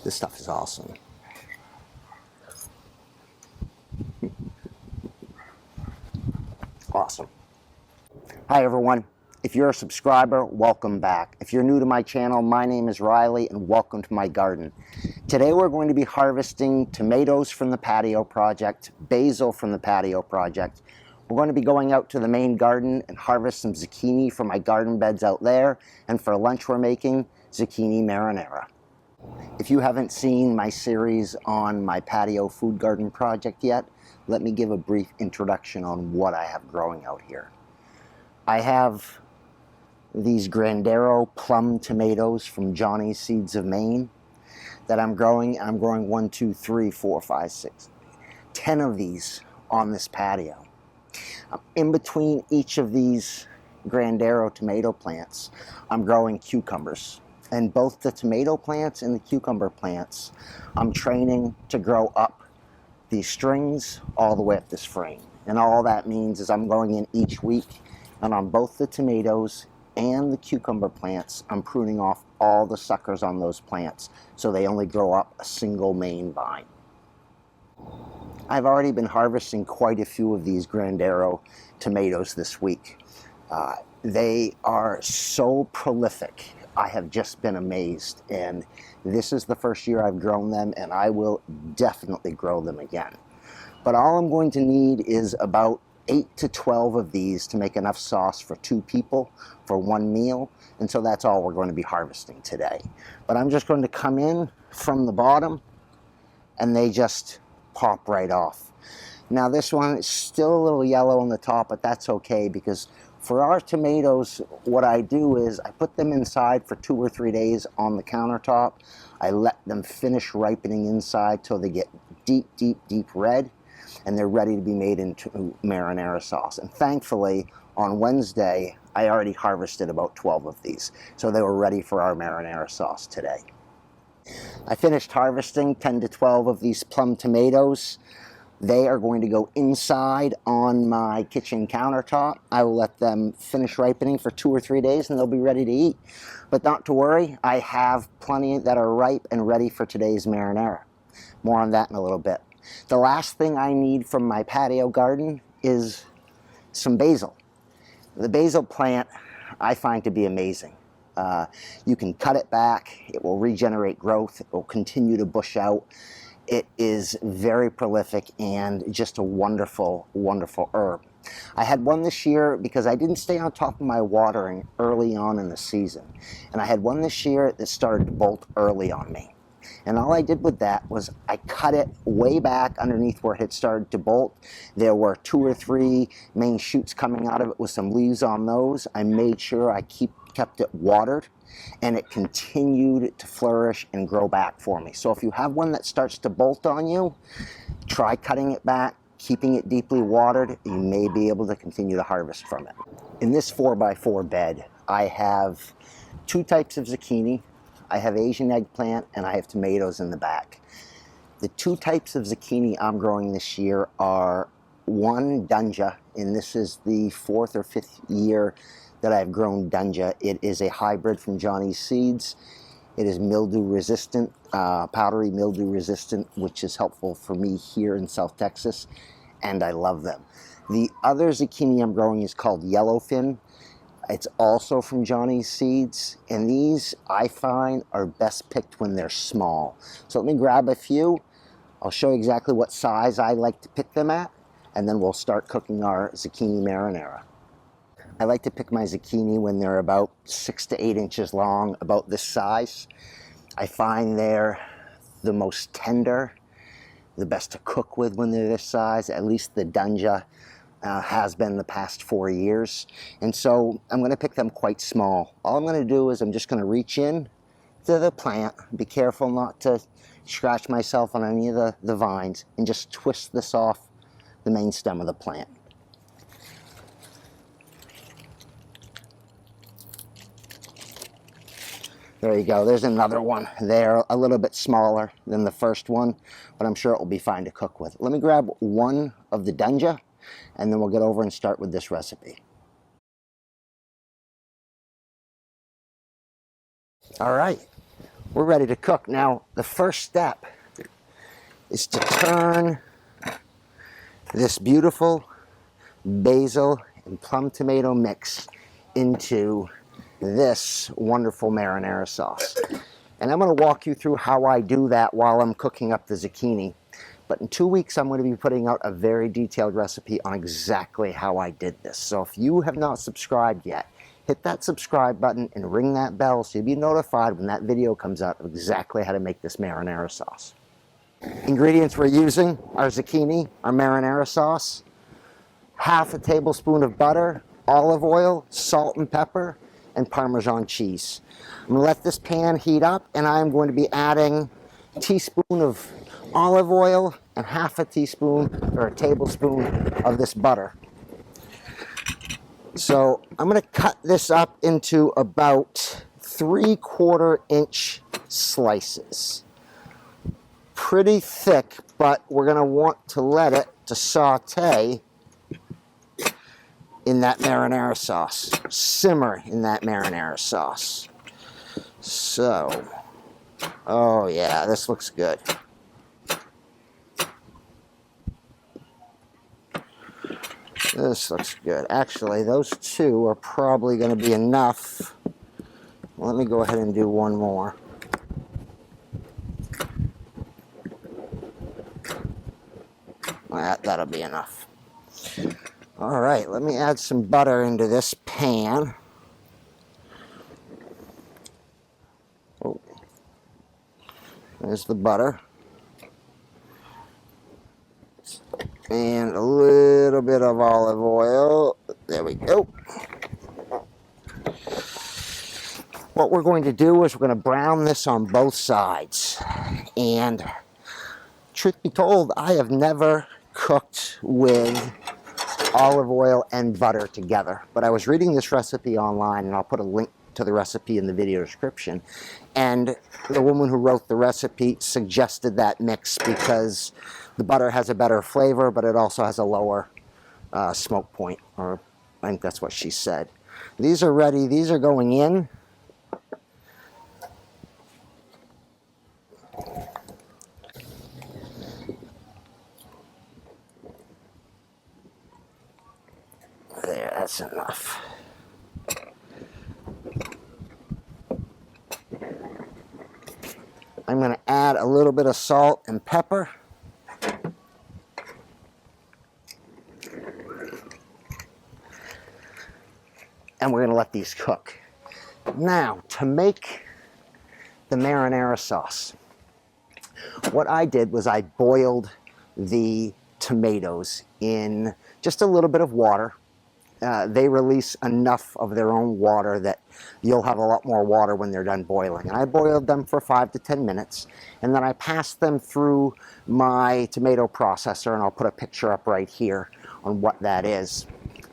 This stuff is awesome. Awesome. Hi everyone. If you're a subscriber, welcome back. If you're new to my channel, my name is Riley and welcome to my garden. Today we're going to be harvesting tomatoes from the Patio project, basil from the Patio project. We're going to be going out to the main garden and harvest some zucchini from my garden beds out there, and for lunch we're making zucchini marinara. If you haven't seen my series on my Patio food garden project yet, let me give a brief introduction on what I have growing out here. I have these Grandero plum tomatoes from Johnny's Seeds of Maine that I'm growing. I'm growing 1, 2, 3, 4, 5, 6, 10 of these on this patio. In between each of these Grandero tomato plants, I'm growing cucumbers. And both the tomato plants and the cucumber plants, I'm training to grow up these strings all the way up this frame. And all that means is I'm going in each week, and on both the tomatoes and the cucumber plants, I'm pruning off all the suckers on those plants so they only grow up a single main vine. I've already been harvesting quite a few of these Grandero tomatoes this week. They are so prolific. I have just been amazed, and this is the first year I've grown them, and I will definitely grow them again. But all I'm going to need is about 8 to 12 of these to make enough sauce for 2 people for 1 meal, and so that's all we're going to be harvesting today. But I'm just going to come in from the bottom, and they just pop right off. Now this one is still a little yellow on the top, but that's okay, because for our tomatoes, what I do is I put them inside for 2 or 3 days on the countertop. I let them finish ripening inside till they get deep, deep, deep red, and they're ready to be made into marinara sauce. And thankfully, on Wednesday, I already harvested about 12 of these, so they were ready for our marinara sauce today. I finished harvesting 10 to 12 of these plum tomatoes. They are going to go inside on my kitchen countertop. I will let them finish ripening for 2 or 3 days and they'll be ready to eat. But not to worry, I have plenty that are ripe and ready for today's marinara. More on that in a little bit. The last thing I need from my patio garden is some basil. The basil plant I find to be amazing. You can cut it back, it will regenerate growth, it will continue to bush out. It is very prolific and just a wonderful, wonderful herb. I had one this year because I didn't stay on top of my watering early on in the season. And I had one this year that started to bolt early on me. And all I did with that was I cut it way back underneath where it had started to bolt. There were 2 or 3 main shoots coming out of it with some leaves on those. I made sure I kept it watered, and it continued to flourish and grow back for me. So if you have one that starts to bolt on you, try cutting it back, keeping it deeply watered. You may be able to continue to harvest from it. In this 4x4 bed, I have 2 types of zucchini. I have Asian eggplant, and I have tomatoes in the back. The 2 types of zucchini I'm growing this year are one Dunja, and this is the 4th or 5th year that I've grown Dunja. It is a hybrid from Johnny's Seeds. It is mildew resistant, powdery mildew resistant, which is helpful for me here in South Texas, and I love them. The other zucchini I'm growing is called Yellowfin. It's also from Johnny's Seeds, and these I find are best picked when they're small. So let me grab a few. I'll show you exactly what size I like to pick them at, and then we'll start cooking our zucchini marinara. I like to pick my zucchini when they're about 6 to 8 inches long, about this size. I find they're the most tender, the best to cook with when they're this size. At least the Dunja has been the past 4 years. And so I'm going to pick them quite small. All I'm going to do is I'm just going to reach in to the plant, be careful not to scratch myself on any of the vines, and just twist this off the main stem of the plant. There you go. There's another one there, a little bit smaller than the first one, but I'm sure it will be fine to cook with. Let me grab one of the Dunja, and then we'll get over and start with this recipe. All right, we're ready to cook. Now, the first step is to turn this beautiful basil and plum tomato mix into this wonderful marinara sauce. And I'm going to walk you through how I do that while I'm cooking up the zucchini. But in 2 weeks, I'm going to be putting out a very detailed recipe on exactly how I did this. So if you have not subscribed yet, hit that subscribe button and ring that bell so you'll be notified when that video comes out of exactly how to make this marinara sauce. Ingredients we're using are zucchini, our marinara sauce, half a tablespoon of butter, olive oil, salt and pepper, and Parmesan cheese. I'm going to let this pan heat up, and I'm going to be adding a teaspoon of olive oil and half a teaspoon or a tablespoon of this butter. So I'm going to cut this up into about 3/4 inch slices. Pretty thick, but we're going to want to let it to saute in that marinara sauce, simmer in that marinara sauce. So, oh yeah, this looks good. This looks good. Actually, those two are probably going to be enough. Let me go ahead and do one more. That'll be enough. All right, let me add some butter into this pan. Oh, there's the butter. And a little bit of olive oil. There we go. What we're going to do is we're going to brown this on both sides. And truth be told, I have never cooked with olive oil and butter together. But I was reading this recipe online, and I'll put a link to the recipe in the video description. And the woman who wrote the recipe suggested that mix because the butter has a better flavor, but it also has a lower smoke point, or I think that's what she said. These are ready. These are going in. There, that's enough. I'm going to add a little bit of salt and pepper. And we're going to let these cook. Now, to make the marinara sauce, what I did was I boiled the tomatoes in just a little bit of water. They release enough of their own water that you'll have a lot more water when they're done boiling. And I boiled them for 5 to 10 minutes, and then I passed them through my tomato processor, and I'll put a picture up right here on what that is.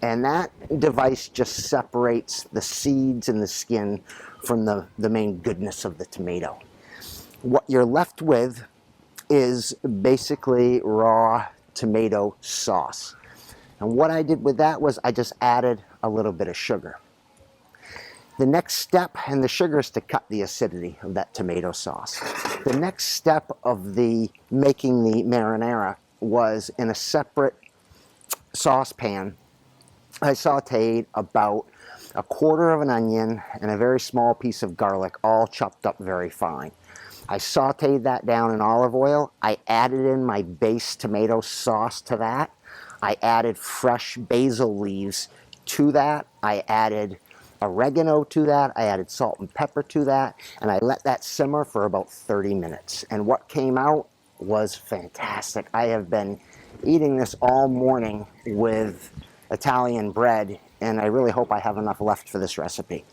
And that device just separates the seeds and the skin from the main goodness of the tomato. What you're left with is basically raw tomato sauce. And what I did with that was I just added a little bit of sugar. The next step, and the sugar is to cut the acidity of that tomato sauce. The next step of making the marinara was in a separate saucepan. I sauteed about 1/4 of an onion and a very small piece of garlic, all chopped up very fine. I sauteed that down in olive oil. I added in my base tomato sauce to that. I added fresh basil leaves to that. I added oregano to that. I added salt and pepper to that. And I let that simmer for about 30 minutes. And what came out was fantastic. I have been eating this all morning with Italian bread, and I really hope I have enough left for this recipe.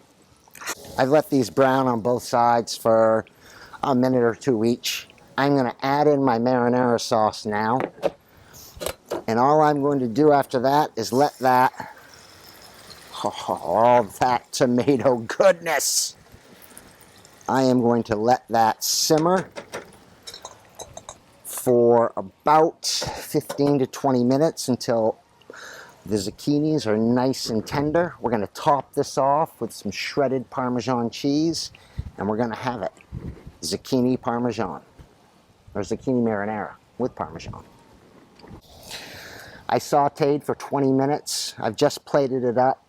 I've let these brown on both sides for a minute or two each. I'm going to add in my marinara sauce now. And all I'm going to do after that is let that, all that tomato goodness, I am going to let that simmer for about 15 to 20 minutes until the zucchinis are nice and tender. We're going to top this off with some shredded Parmesan cheese, and we're going to have it. zucchini parmesan, or zucchini marinara with parmesan. I sauteed for 20 minutes. I've just plated it up.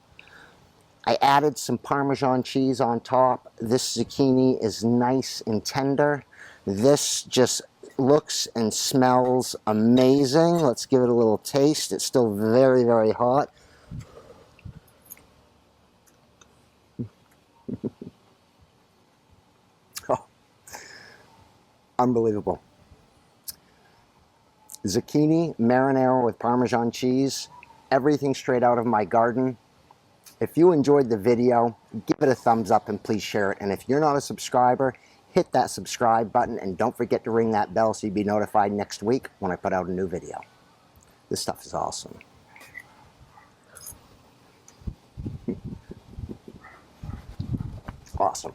I added some Parmesan cheese on top. This zucchini is nice and tender. This just looks and smells amazing. Let's give it a little taste. It's still very, very hot. Oh, unbelievable. Zucchini marinara with Parmesan cheese. Everything straight out of my garden. If you enjoyed the video, give it a thumbs up and please share it. And if you're not a subscriber, hit that subscribe button and don't forget to ring that bell so you'll be notified next week when I put out a new video. This stuff is awesome. Awesome.